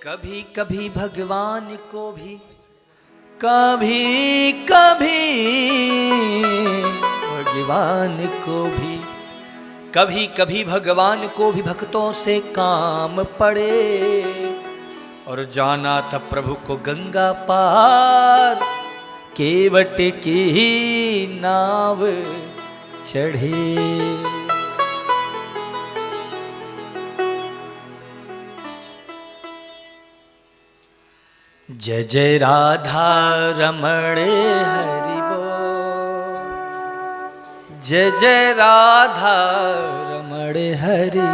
कभी कभी भगवान को भी, कभी कभी भगवान को भी, कभी कभी भगवान को भी भक्तों से काम पड़े। और जाना था प्रभु को गंगा पार, केवट की नाव चढ़े। जय जय राधा रमण हरि बोल, जय जय राधा रमण हरि बोल।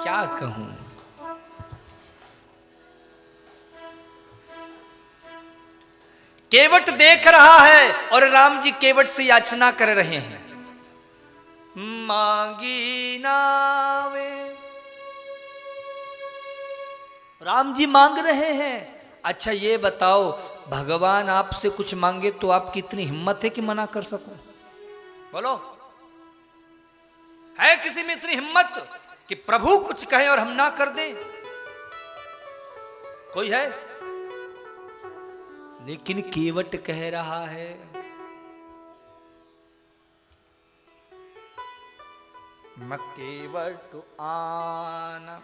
क्या कहूं, केवट देख रहा है और राम जी केवट से याचना कर रहे हैं। मांगी नावे, राम जी मांग रहे हैं। अच्छा ये बताओ, भगवान आपसे कुछ मांगे तो आपकी इतनी हिम्मत है कि मना कर सको? बोलो, है किसी में इतनी हिम्मत कि प्रभु कुछ कहे और हम ना कर दें? कोई है? लेकिन केवट कह रहा है, मकेवट आना।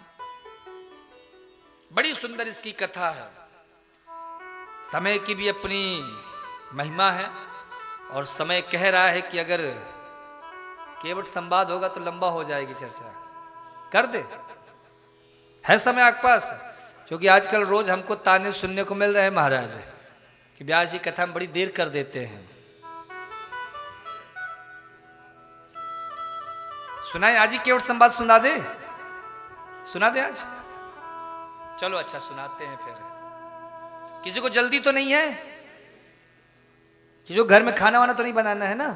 बड़ी सुंदर इसकी कथा है। समय की भी अपनी महिमा है और समय कह रहा है कि अगर केवट संवाद होगा तो लंबा हो जाएगी चर्चा, कर दे। है समय आपके पास? क्योंकि आजकल रोज हमको ताने सुनने को मिल रहे हैं महाराज कि व्यास जी कथा में बड़ी देर कर देते हैं। सुनाए आज ही केवट संवाद सुना दे, सुना दे आज। चलो अच्छा सुनाते हैं। फिर किसी को जल्दी तो नहीं है कि जो घर में खाना वाना तो नहीं बनाना है ना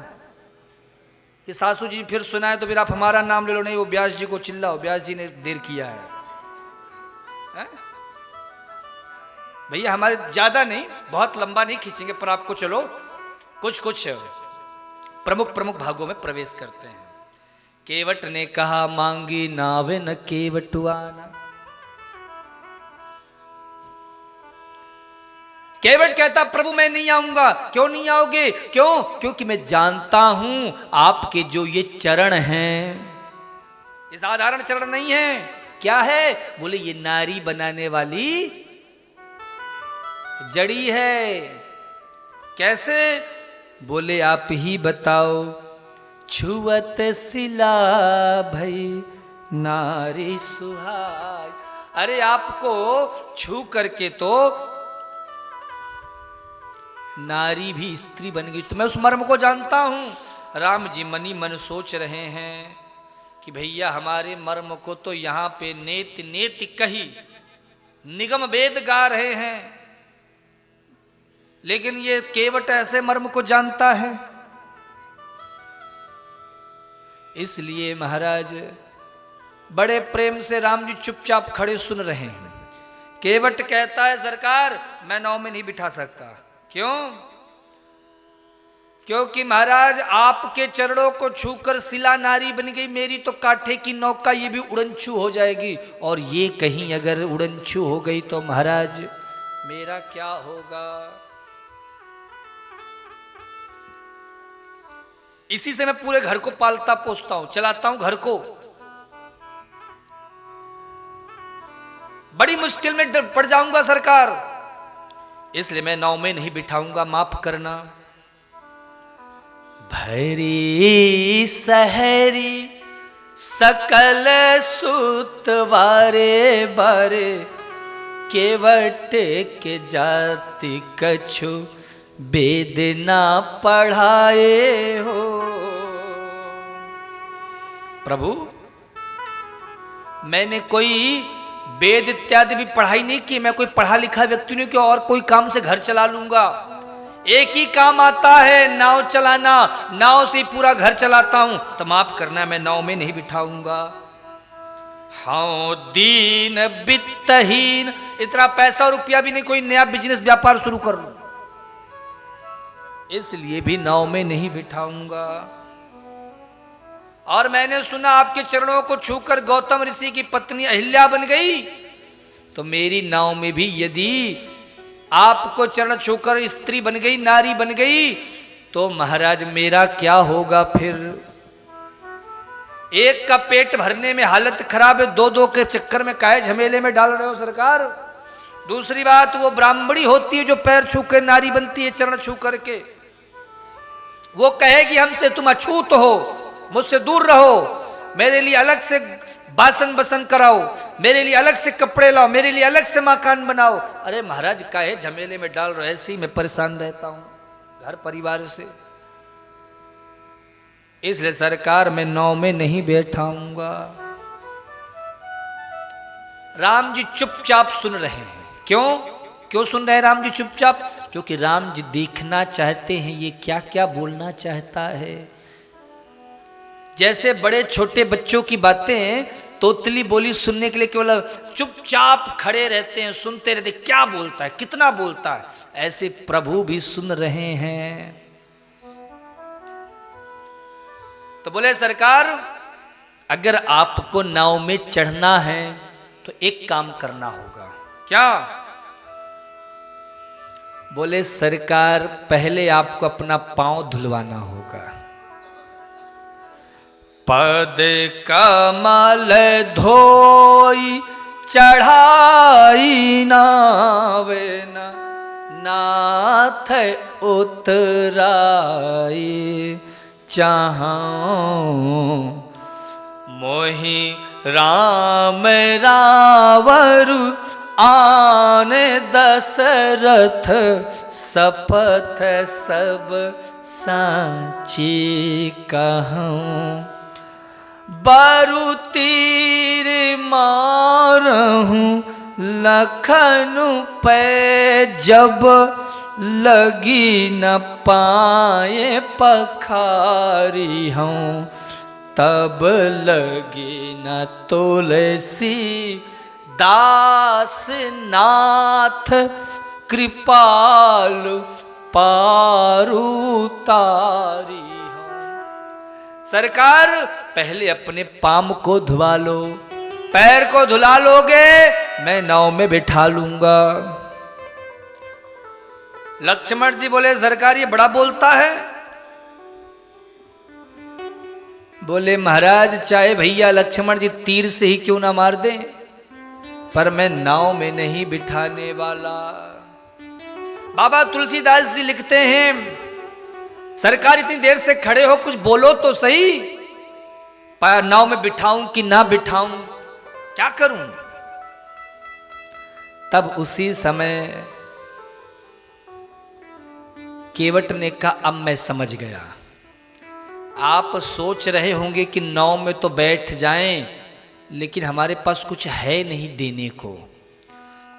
कि सासू जी फिर सुनाए तो फिर आप हमारा नाम ले लो। नहीं, वो व्यास जी को चिल्लाओ, व्यास जी ने देर किया है। भैया हमारे ज्यादा नहीं, बहुत लंबा नहीं खींचेंगे, पर आपको चलो कुछ कुछ प्रमुख प्रमुख भागों में प्रवेश करते हैं। केवट ने कहा, मांगी नावे न केवटुआना। केवट कहता, प्रभु मैं नहीं आऊंगा। क्यों नहीं आओगे? क्यों? क्योंकि मैं जानता हूं आपके जो ये चरण हैं, ये साधारण चरण नहीं है। क्या है? बोले ये नारी बनाने वाली जड़ी है। कैसे? बोले आप ही बताओ। छुअत सिला भई नारी सुहाय। अरे आपको छू करके तो नारी भी स्त्री बन गई। तो मैं उस मर्म को जानता हूं। राम जी मनी मन सोच रहे हैं कि भैया हमारे मर्म को तो यहां पे नेति नेति कही निगम वेद गा रहे हैं, लेकिन ये केवट ऐसे मर्म को जानता है। इसलिए महाराज बड़े प्रेम से राम जी चुपचाप खड़े सुन रहे हैं। केवट कहता है, सरकार मैं नाव में नहीं बिठा सकता। क्यों? क्योंकि महाराज आपके चरणों को छूकर सिला नारी बन गई, मेरी तो काठे की नौका ये भी उड़नछू हो जाएगी। और ये कहीं अगर उड़नछू हो गई तो महाराज मेरा क्या होगा? इसी से मैं पूरे घर को पालता पोसता हूं, चलाता हूं घर को। बड़ी मुश्किल में पड़ जाऊंगा सरकार, इसलिए मैं नाव में नहीं बिठाऊंगा, माफ करना। भरी सहरी सकल सुतवारे बारे, केवट के जाति कछु वेद ना पढ़ाए हो। प्रभु मैंने कोई वेद इत्यादि भी पढ़ाई नहीं की, मैं कोई पढ़ा लिखा व्यक्ति नहीं कि और कोई काम से घर चला लूंगा। एक ही काम आता है, नाव चलाना। नाव से पूरा घर चलाता हूं, तो माफ करना मैं नाव में नहीं बिठाऊंगा। हाँ दीन वित्तहीन, इतना पैसा और रुपया भी नहीं, कोई नया बिजनेस व्यापार शुरू कर लूं, इसलिए भी नाव में नहीं बिठाऊंगा। और मैंने सुना आपके चरणों को छूकर गौतम ऋषि की पत्नी अहिल्या बन गई, तो मेरी नाव में भी यदि आपको चरण छूकर स्त्री बन गई, नारी बन गई, तो महाराज मेरा क्या होगा फिर? एक का पेट भरने में हालत खराब है, दो दो के चक्कर में काहे झमेले में डाल रहे हो सरकार? दूसरी बात, वो ब्राह्मणी होती है जो पैर छू कर नारी बनती है चरण छू करके, वो कहेगी हमसे तुम अछूत हो, मुझसे दूर रहो, मेरे लिए अलग से बासन बसन कराओ, मेरे लिए अलग से कपड़े लाओ, मेरे लिए अलग से मकान बनाओ। अरे महाराज काहे झमेले में डाल रहे? ऐसे ही मैं परेशान रहता हूं घर परिवार से, इसलिए सरकार मैं नाव में नहीं बैठाऊंगा। राम जी चुपचाप सुन रहे हैं। क्यों सुन रहे हैं राम जी चुपचाप? क्योंकि राम जी देखना चाहते हैं ये क्या क्या बोलना चाहता है। जैसे बड़े छोटे बच्चों की बातें तोतली बोली सुनने के लिए केवल चुपचाप खड़े रहते हैं, सुनते रहते क्या बोलता है, कितना बोलता है, ऐसे प्रभु भी सुन रहे हैं। तो बोले सरकार अगर आपको नाव में चढ़ना है तो एक काम करना होगा। क्या? बोले सरकार पहले आपको अपना पांव धुलवाना होगा। पद कमल धोई चढ़ाई नावे न नाथ उतराई, चाहूं मोहि राम रावरु आन दशरथ, शपथ सब साची कहूं, बरु तीर मारहूं लखनु पे, जब लगी न पाए पखारी हूं, तब लगी न तुलसी दास नाथ, कृपालु पारू तारी हूं। सरकार पहले अपने पाम को धुला लो, पैर को धुला लोगे मैं नाव में बिठा लूंगा। लक्ष्मण जी बोले सरकार ये बड़ा बोलता है। बोले महाराज चाहे भैया लक्ष्मण जी तीर से ही क्यों ना मार दें, पर मैं नाव में नहीं बिठाने वाला। बाबा तुलसीदास जी लिखते हैं सरकार इतनी देर से खड़े हो कुछ बोलो तो सही, पर नाव में बिठाऊं कि ना बिठाऊं, क्या करूं? तब उसी समय केवट ने कहा अब मैं समझ गया। आप सोच रहे होंगे कि नाव में तो बैठ जाएं, लेकिन हमारे पास कुछ है नहीं देने को,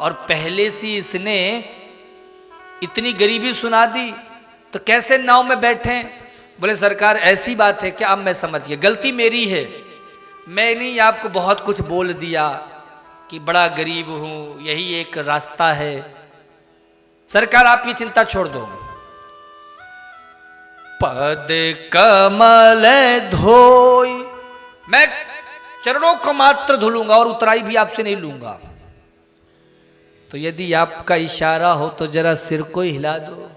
और पहले से इसने इतनी गरीबी सुना दी, तो कैसे नाव में बैठे? बोले सरकार ऐसी बात है क्या? अब मैं समझ गया, गलती मेरी है, मैंने ही आपको बहुत कुछ बोल दिया कि बड़ा गरीब हूं, यही एक रास्ता है। सरकार आप ये चिंता छोड़ दो, पद कमल धोई, मैं चरणों को मात्र धुलूंगा और उतराई भी आपसे नहीं लूंगा। तो यदि आपका इशारा हो तो जरा सिर को हिला दो।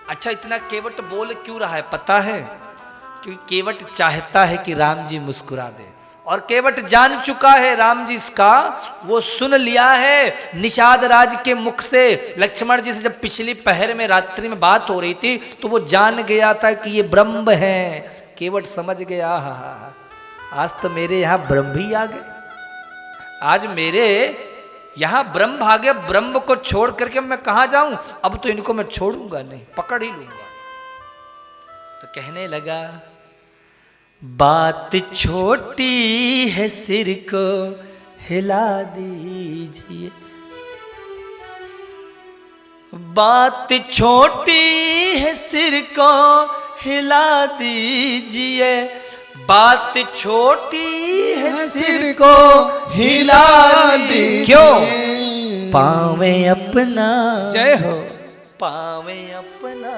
अच्छा इतना केवट बोल क्यों रहा है पता है? क्योंकि केवट चाहता है कि राम जी मुस्कुरा दे, और केवट जान चुका है राम जी इसका, वो सुन लिया है निषाद राज के मुख से। लक्ष्मण जी से जब पिछली पहर में रात्रि में बात हो रही थी तो वो जान गया था कि ये ब्रह्म है। केवट समझ गया आज तो मेरे यहाँ ब्रह्म भी आ गए, आज मेरे यहाँ ब्रह्म आ गया, ब्रह्म को छोड़ करके मैं कहाँ जाऊं? अब तो इनको मैं छोड़ूंगा नहीं, पकड़ ही लूंगा। तो कहने लगा बात छोटी है सिर को हिला दीजिए, बात छोटी है सिर को हिला दीजिए, बात छोटी है सिर को हिला दीजिए। क्यों? पावे अपना, जय हो, पावे अपना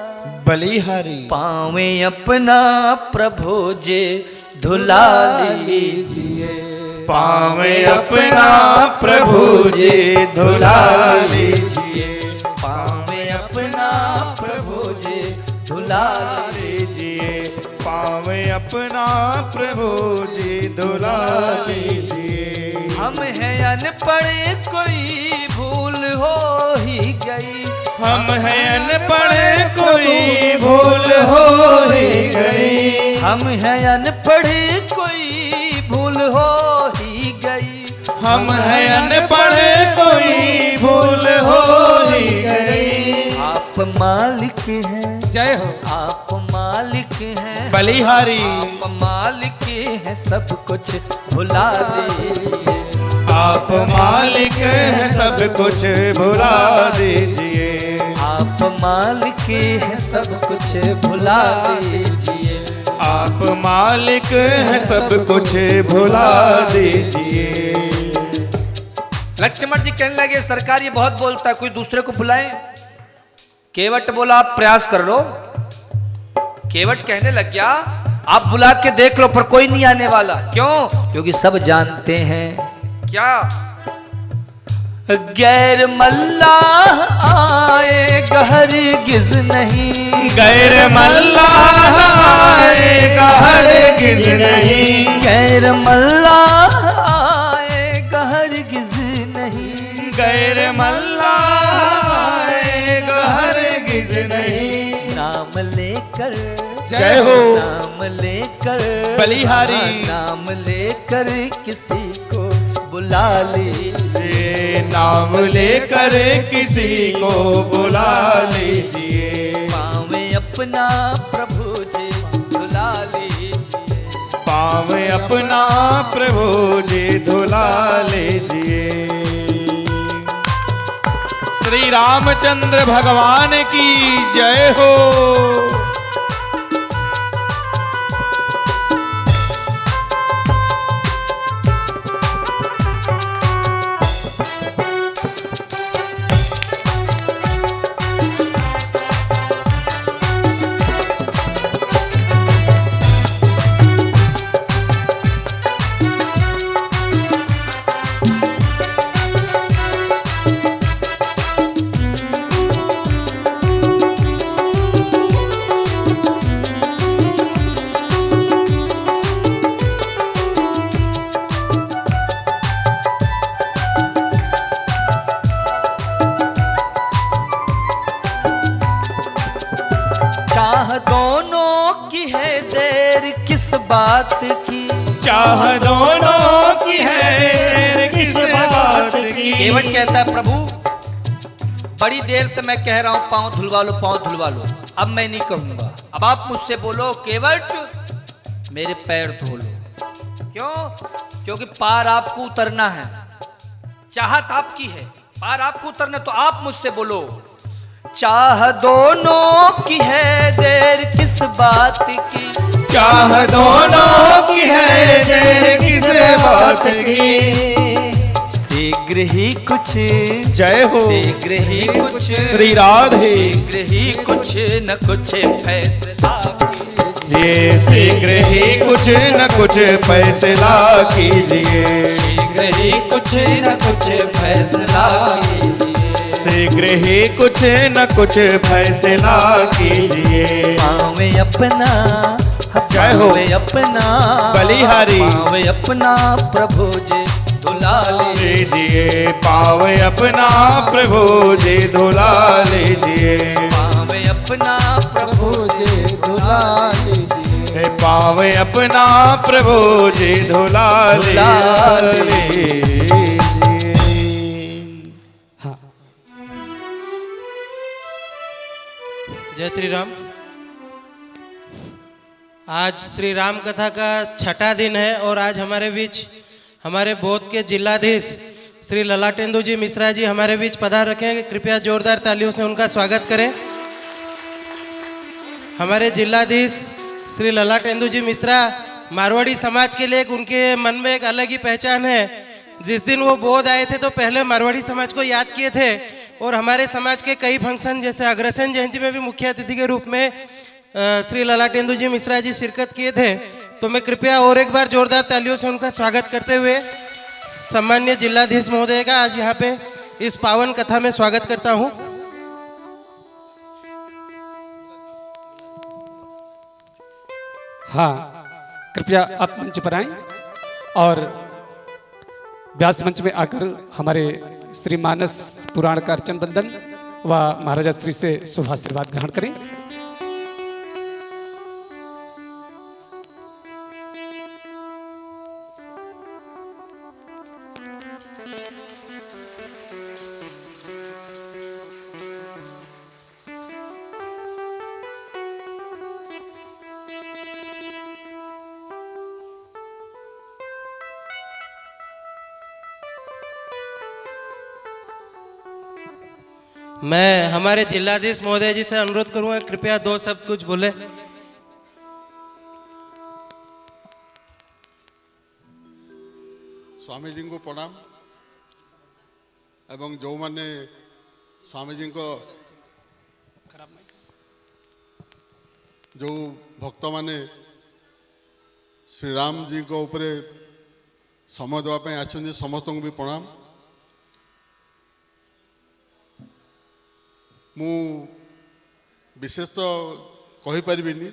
बलिहारी, पावे अपना प्रभु जे धुला लीजिए। पाँव अपना प्रभु जी धुला लीजिए। पाँव अपना प्रभु जी धुला लीजिए। पाँव अपना प्रभु जी धुला लीजिए। हम हैं अनपढ़ कोई भूल हो ही गई। हम हैं अनपढ़ कोई भूल हो ही गई। हम हैं अनपढ़ कोई भूल हो ही गई। हम हैं अनपढ़ कोई भूल हो ही गई। आप मालिक हैं, जय हो। आप मालिक हैं, बलिहारी। आप मालिक हैं, सब कुछ भुला दीजिए। आप मालिक हैं, सब कुछ भुला दीजिए। आप मालिक हैं, सब कुछ भुला दीजिए। आप मालिक हैं, सब कुछ भुला दीजिए। लक्ष्मण जी कहने लगे सरकार ये बहुत बोलता है, कोई दूसरे को बुलाए। केवट बोला आप प्रयास कर लो। केवट कहने लग गया आप बुला के देख लो पर कोई नहीं आने वाला। क्यों? क्योंकि सब जानते हैं क्या गैर मल्लाह आएगा हरगिज नहीं। गैर मल्लाह आएगा हरगिज नहीं। गैर मल्लाह आएगा हरगिज नहीं। गैर मल्लाह आएगा हरगिज नहीं। नाम लेकर जय हो। नाम लेकर बलिहारी। नाम लेकर किसी को बुला लीजिए। नाम लेकर किसी को बुला लीजिए। पाँव अपना प्रभु जी धुला लीजिए। पाँव अपना प्रभु जी धुला लीजिए। श्री रामचंद्र भगवान की जय हो। चाह दोनों की है देर किस बात की। चाह दोनों की है किस बात की। केवट कहता है प्रभु बड़ी देर से मैं कह रहा हूं पाँव धुलवा लो, पाँव धुलवा लो। अब मैं नहीं कहूंगा, अब आप मुझसे बोलो केवट मेरे पैर धो लो। क्यों? क्योंकि पार आपको उतरना है, चाहत आपकी है, पार आपको उतरना। तो आप मुझसे बोलो चाह दोनों की है देर किस बात की। चाह दोनों की है देर किस बात की। शीघ्र ही कुछ जय हो। शीघ्र ही कुछ श्री राधे। शीघ्र ही कुछ न कुछ फैसला ये शीघ्र ही कुछ न कुछ फैसला कीजिए। शीघ्र ही कुछ न कुछ फैसला कीजिए। शीघ्र ही कुछ न कुछ फैसला कीजिए। पाँव अपना जय हो। पाँव अपना बलिहारी। पाँव अपना प्रभु जी धुला लीजिए। पाँव अपना प्रभु जी धुला लीजिए। पाँव अपना प्रभु जी धुला लीजिए। पाँव अपना प्रभु जी धुला लीजिए। जय श्री राम। आज श्री राम कथा का छठा दिन है और आज हमारे बीच हमारे बौद्ध के जिलाधीश श्री ललाटेंदु जी मिश्रा जी हमारे बीच पधार रखे हैं। कृपया जोरदार तालियों से उनका स्वागत करें। हमारे जिलाधीश श्री ललाटेंदु जी मिश्रा मारवाड़ी समाज के लिए उनके मन में एक अलग ही पहचान है। जिस दिन वो बौद्ध आए थे तो पहले मारवाड़ी समाज को याद किए थे और हमारे समाज के कई फंक्शन जैसे अग्रसेन जयंती में भी मुख्य अतिथि के रूप में श्री ललाटेंदु जी मिश्रा जी शिरकत किए थे। तो मैं कृपया और एक बार जोरदार तालियों से उनका स्वागत करते हुए सम्मान्य जिलाधीश महोदय का आज यहाँ पे इस पावन कथा में स्वागत करता हूँ। हाँ, कृपया आप मंच पर आएं और व्यास मंच में आकर हमारे श्री मानस पुराण का अर्चन बंदन व महाराजा श्री से शुभ आशीर्वाद ग्रहण करें। मैं हमारे जिलाधीश महोदय जी से अनुरोध करूंगा कृपया 2 शब्द कुछ बोले। स्वामी जी को प्रणाम एवं जो माने स्वामी जी को जो भक्त माने श्री राम जी को ऊपर समय देवाई आछन समस्त को भी प्रणाम। मु विशेष तो कही परिबिनी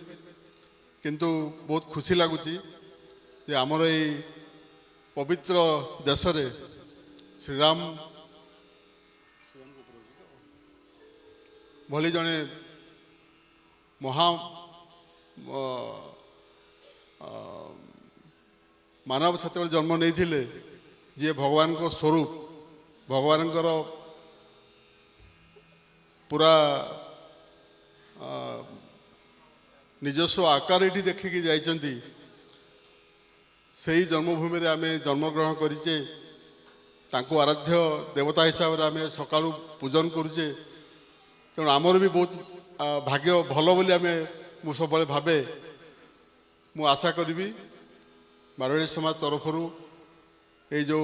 किंतु बहुत खुशी लगुच जे आमर ये पवित्र देश रे श्रीराम भली जड़े महा मानव क्षेत्र जन्म नहीं थिले जी भगवान को स्वरूप भगवान पूरा निजस्व आकार ये देखिकी जाइछंती से ही जन्मभूमि रे आमे जन्मग्रहण करिचे तांको आराध्य देवता हिसाब से आम सका पूजन करुचे तेणु आमर भी बहुत भाग्य भल बोली आम मु सब भावे मु आशा करी मारवाड़ी समाज तरफ ये जो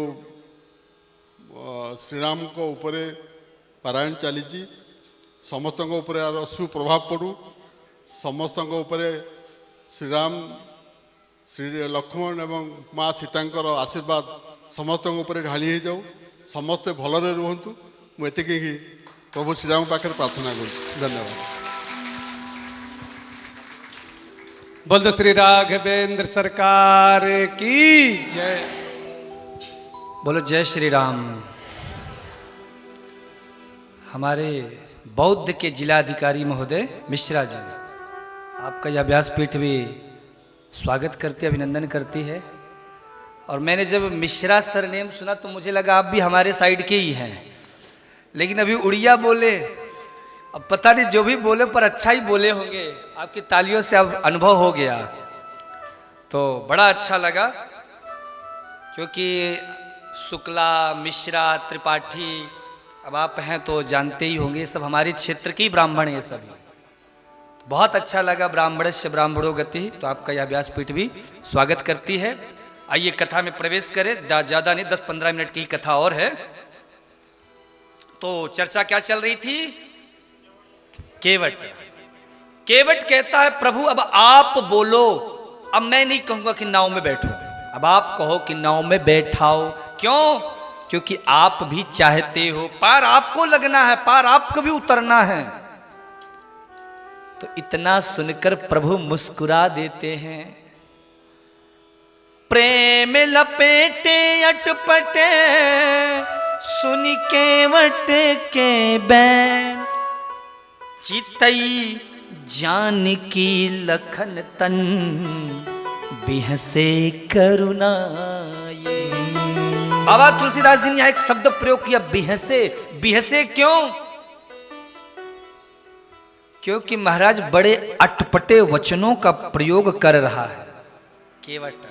श्रीराम को ऊपर पारायण चली समस्त यार सुप्रभाव पड़ू समस्त श्रीराम श्री लक्ष्मण एवं माँ सीतांकर आशीर्वाद समस्त ढाली हो जाऊ समस्ते भलरे रुहतु मुझे ही प्रभु श्रीराम पाखे प्रार्थना कर धन्यवाद। बोल दो श्री राघवेंद्र सरकार की जय। बोलो जय श्री राम। हमारे बौद्ध के जिलाधिकारी महोदय मिश्रा जी, आपका यह व्यासपीठ भी स्वागत करती अभिनंदन करती है। और मैंने जब मिश्रा सरनेम सुना तो मुझे लगा आप भी हमारे साइड के ही हैं, लेकिन अभी उड़िया बोले, अब पता नहीं जो भी बोले पर अच्छा ही बोले होंगे, आपकी तालियों से अब अनुभव हो गया तो बड़ा अच्छा लगा। क्योंकि शुक्ला मिश्रा त्रिपाठी अब आप हैं तो जानते ही होंगे, सब हमारे क्षेत्र के ब्राह्मण हैं सभी। बहुत अच्छा लगा ब्राह्मणस्य ब्राह्मणो गति, तो आपका यह व्यासपीठ भी स्वागत करती है। आइए कथा में प्रवेश करें, ज्यादा नहीं 10-15 मिनट की कथा और है। तो चर्चा क्या चल रही थी? केवट। केवट कहता है प्रभु अब आप बोलो, अब मैं नहीं कहूंगा कि नाव में बैठो, अब आप कहो कि नाव में बैठाओ। क्यों? क्योंकि आप भी चाहते हो, पार आपको लगना है, पार आपको भी उतरना है। तो इतना सुनकर प्रभु मुस्कुरा देते हैं। प्रेम लपेटे अटपटे सुन केवट के बैन, चितई जान की लखन तन बिहसे करुणाए। बाबा तुलसीदास जी ने यहाँ एक शब्द प्रयोग किया, बिहसे। बिहसे क्यों? क्योंकि महाराज बड़े अटपटे वचनों का प्रयोग कर रहा है केवट।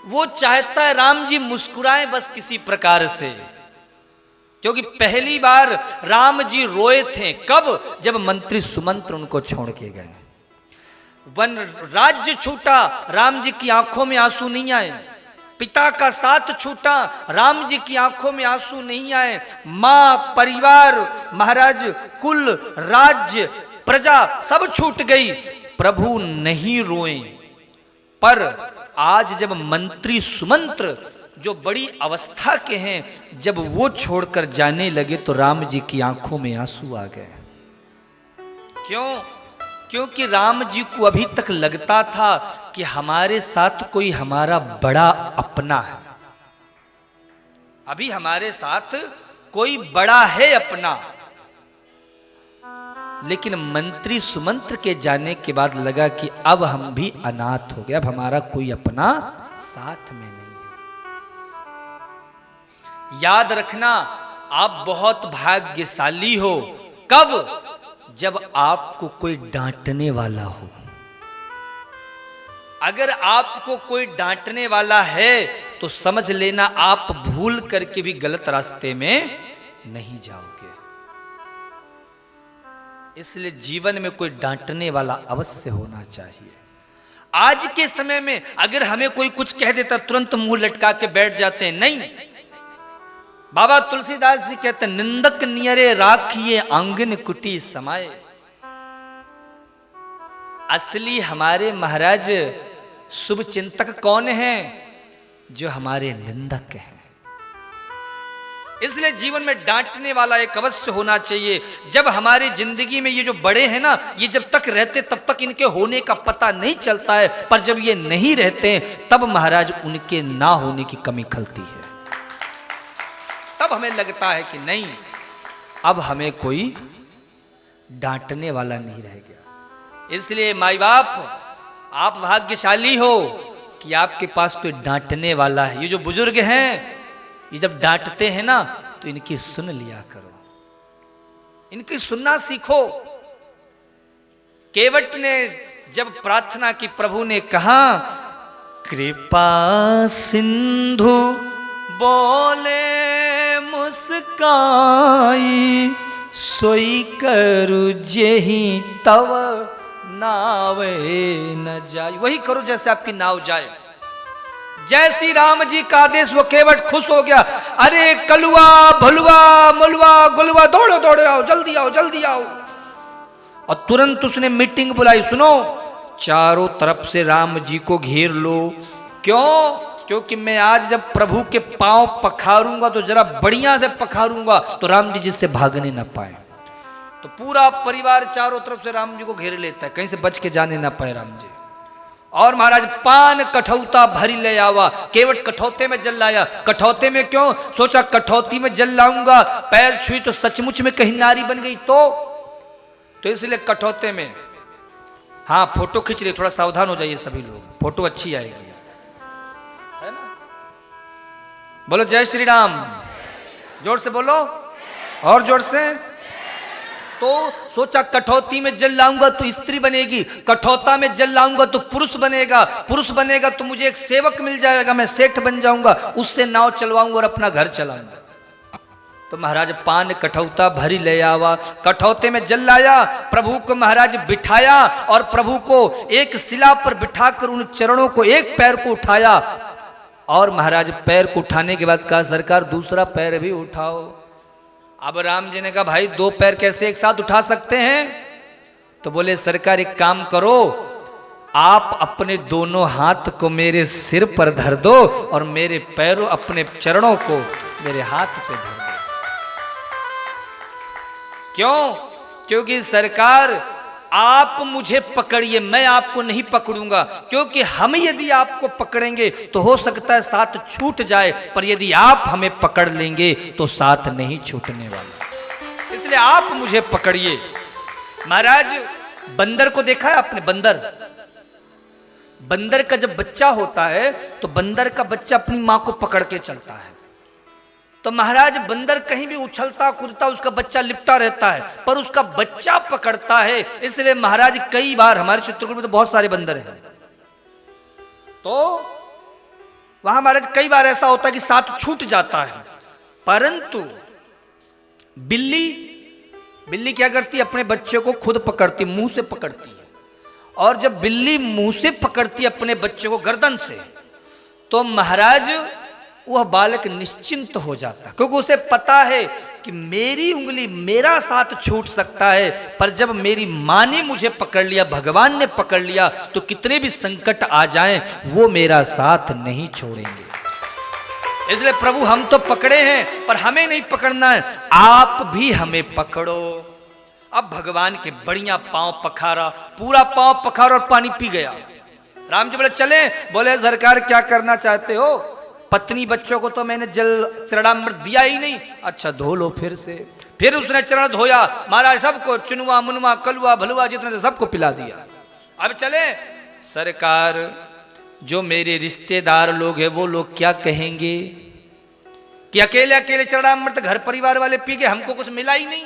वो चाहता है राम जी मुस्कुराएं बस किसी प्रकार से, क्योंकि पहली बार राम जी रोए थे। कब? जब मंत्री सुमंत्र उनको छोड़ के गए, वन राज्य छूटा, राम जी की आंखों में आंसू नहीं आए। पिता का साथ छूटा, राम जी की आंखों में आंसू नहीं आए। मां, परिवार, महाराज, कुल, राज्य, प्रजा सब छूट गई, प्रभु नहीं रोए। पर आज जब मंत्री सुमंत्र जो बड़ी अवस्था के हैं, जब वो छोड़कर जाने लगे तो राम जी की आंखों में आंसू आ गए। क्यों? क्योंकि राम जी को अभी तक लगता था कि हमारे साथ कोई हमारा बड़ा अपना है, अभी हमारे साथ कोई बड़ा है अपना। लेकिन मंत्री सुमंत्र के जाने के बाद लगा कि अब हम भी अनाथ हो गए, अब हमारा कोई अपना साथ में नहीं है। याद रखना, आप बहुत भाग्यशाली हो। कब? जब आपको कोई डांटने वाला हो। अगर आपको कोई डांटने वाला है तो समझ लेना आप भूल करके भी गलत रास्ते में नहीं जाओगे। इसलिए जीवन में कोई डांटने वाला अवश्य होना चाहिए। आज के समय में अगर हमें कोई कुछ कह देता तुरंत मुंह लटका के बैठ जाते हैं। नहीं, बाबा तुलसीदास जी कहते हैं, निंदक नियरे राखिए आंगन कुटी समाये। असली हमारे महाराज शुभ चिंतक कौन हैं? जो हमारे निंदक हैं। इसलिए जीवन में डांटने वाला एक अवश्य होना चाहिए। जब हमारी जिंदगी में ये जो बड़े हैं ना, ये जब तक रहते तब तक इनके होने का पता नहीं चलता है, पर जब ये नहीं रहते तब महाराज उनके ना होने की कमी खलती है। तब हमें लगता है कि नहीं, अब हमें कोई डांटने वाला नहीं रह गया। इसलिए माई बाप, आप भाग्यशाली हो कि आपके पास कोई डांटने वाला है। ये जो बुजुर्ग हैं, ये जब डांटते हैं ना तो इनकी सुन लिया करो, इनकी सुनना सीखो। केवट ने जब प्रार्थना की, प्रभु ने कहा, कृपा सिंधु बोले मुस्काई, सोई करू जेहि तव नावे न जाए। वही करो जैसे आपकी नाव जाए। जैसी राम जी का आदेश, वो केवट खुश हो गया। अरे कलुआ भलुआ मलुआ गुलुआ, दौड़ो दौड़ो आओ, जल्दी आओ जल्दी आओ। और तुरंत उसने मीटिंग बुलाई। सुनो, चारों तरफ से राम जी को घेर लो। क्यों? क्योंकि मैं आज जब प्रभु के पांव पखारूंगा तो जरा बढ़िया से पखारूंगा तो राम जी जिससे भागने ना पाए। तो पूरा परिवार चारों तरफ से राम जी को घेर लेता है, कहीं से बच के जाने ना पाए राम जी। और महाराज पान कठौता भरी ले आवा। केवट कठौते में जल लाया। कठौते में क्यों? सोचा कठौती में जल लाऊंगा, पैर छुई तो सचमुच में कहीं नारी बन गई तो इसलिए कठौते में। हाँ, फोटो खींच रहे, थोड़ा सावधान हो जाइए सभी लोग, फोटो अच्छी आएगी, है ना? बोलो जय श्री राम, जोर से बोलो, और जोर से। तो सोचा कठौती में जल लाऊंगा तो स्त्री बनेगी, कठौता में जल लाऊंगा तो पुरुष बनेगा, पुरुष बनेगा तो मुझे एक सेवक मिल जाएगा, मैं सेठ बन जाऊंगा, उससे नाव चलवाऊंगा और अपना घर चलाऊंगा। तो महाराज पान कठौता भरी ले आवा। कठौते में जल लाया, प्रभु को महाराज बिठाया और प्रभु को एक शिला पर बिठाकर उन चरणों को, एक पैर को उठाया। और महाराज पैर को उठाने के बाद कहा, सरकार दूसरा पैर भी उठाओ। अब राम जी ने कहा, भाई दो पैर कैसे एक साथ उठा सकते हैं? तो बोले, सरकार एक काम करो, आप अपने दोनों हाथ को मेरे सिर पर धर दो और मेरे पैरों, अपने चरणों को मेरे हाथ पे धर दो। क्यों? क्योंकि सरकार आप मुझे पकड़िए, मैं आपको नहीं पकड़ूंगा। क्योंकि हम यदि आपको पकड़ेंगे तो हो सकता है साथ छूट जाए, पर यदि आप हमें पकड़ लेंगे तो साथ नहीं छूटने वाला, इसलिए आप मुझे पकड़िए। महाराज बंदर को देखा है आपने? बंदर का जब बच्चा होता है तो बंदर का बच्चा अपनी मां को पकड़ के चलता है। तो महाराज बंदर कहीं भी उछलता कूदता, उसका बच्चा लिपटा रहता है, पर उसका बच्चा पकड़ता है। इसलिए महाराज कई बार, हमारे चित्रकूट में तो बहुत सारे बंदर हैं, तो वहां महाराज कई बार ऐसा होता है कि साथ छूट जाता है। परंतु बिल्ली क्या करती है? अपने बच्चे को खुद पकड़ती, मुंह से पकड़ती है। और जब बिल्ली मुंह से पकड़ती है अपने बच्चे को गर्दन से, तो महाराज वह बालक निश्चिंत हो जाता, क्योंकि उसे पता है कि मेरी उंगली मेरा साथ छूट सकता है, पर जब मेरी माँ ने मुझे पकड़ लिया, भगवान ने पकड़ लिया, तो कितने भी संकट आ जाएं वो मेरा साथ नहीं छोड़ेंगे। इसलिए प्रभु हम तो पकड़े हैं, पर हमें नहीं पकड़ना है, आप भी हमें पकड़ो। अब भगवान के बढ़िया पांव पखारा, पूरा पांव पखारा और पानी पी गया। राम जी बोले चले, बोले सरकार क्या करना चाहते हो? पत्नी बच्चों को तो मैंने जल चरणामृत दिया ही नहीं। अच्छा धो लो फिर से। फिर उसने चरण धोया, महाराज सबको चुनवा मुनवा कलुआ भलुआ जितने थे सबको पिला दिया। अब चले, सरकार जो मेरे रिश्तेदार लोग हैं वो लोग क्या कहेंगे कि अकेले अकेले चरणामृत घर परिवार वाले पी गए, हमको कुछ मिला ही नहीं,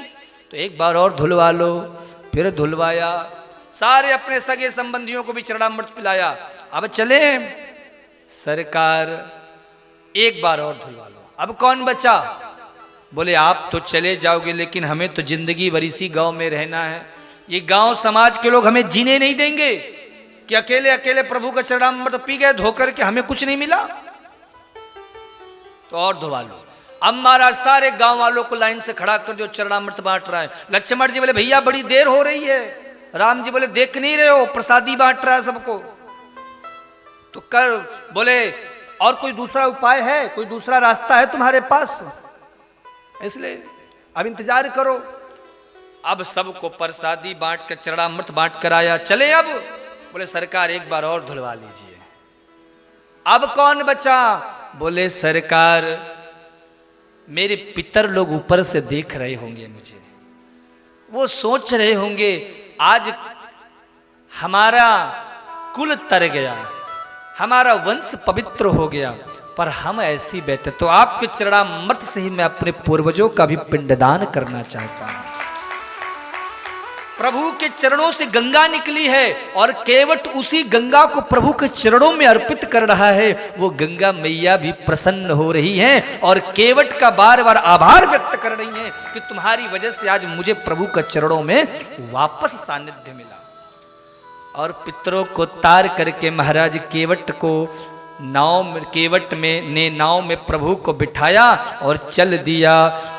तो एक बार और धुलवा लो। फिर धुलवाया, सारे अपने सगे संबंधियों को भी चरणामृत पिलाया। अब चले, सरकार एक बार और धुलवा लो। अब कौन बचा? बोले आप तो चले जाओगे, लेकिन हमें तो जिंदगी भर इसी गांव में रहना है। ये गांव समाज के लोग हमें जीने नहीं देंगे कि अकेले अकेले प्रभु का चरणामृत पी गए धोकर के, हमें कुछ नहीं मिला, तो और धुलवा लो। अब महाराज सारे गांव वालों को लाइन से खड़ा कर दो, चरणामृत बांट रहा है। लक्ष्मण जी बोले भैया बड़ी देर हो रही है। राम जी बोले देख नहीं रहे हो, प्रसादी बांट रहा है सबको, तो कर। बोले और कोई दूसरा उपाय है, कोई दूसरा रास्ता है तुम्हारे पास? इसलिए अब इंतजार करो। अब सबको प्रसादी बांट कर चरणामृत बांट कर आया। चले अब, बोले सरकार एक बार और धुलवा लीजिए। अब कौन बचा? बोले सरकार मेरे पितर लोग ऊपर से देख रहे होंगे मुझे, वो सोच रहे होंगे आज हमारा कुल तर गया, हमारा वंश पवित्र हो गया, पर हम ऐसे बैठे, तो आपके चरणामृत से ही मैं अपने पूर्वजों का भी पिंडदान करना चाहता हूं। प्रभु के चरणों से गंगा निकली है और केवट उसी गंगा को प्रभु के चरणों में अर्पित कर रहा है। वो गंगा मैया भी प्रसन्न हो रही हैं और केवट का बार बार आभार व्यक्त कर रही हैं कि तुम्हारी वजह से आज मुझे प्रभु के चरणों में वापस सानिध्य मिला। और पितरों को तार करके महाराज केवट को केवट में नाव में प्रभु को बिठाया और चल दिया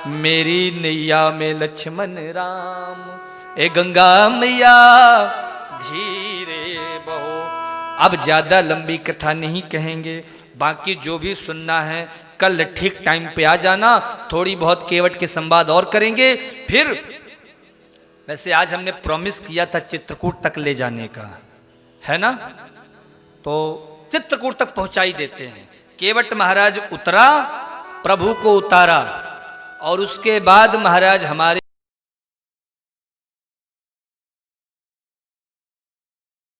मेरी नैया में लक्ष्मण राम। ए गंगा मैया धीरे बहो। अब ज्यादा लंबी कथा नहीं कहेंगे, बाकी जो भी सुनना है कल ठीक टाइम पे आ जाना, थोड़ी बहुत केवट के संवाद और करेंगे। फिर वैसे आज हमने प्रॉमिस किया था चित्रकूट तक ले जाने का, है ना, तो चित्रकूट तक पहुंचा ही देते हैं। केवट महाराज उतरा, प्रभु को उतारा और उसके बाद महाराज हमारे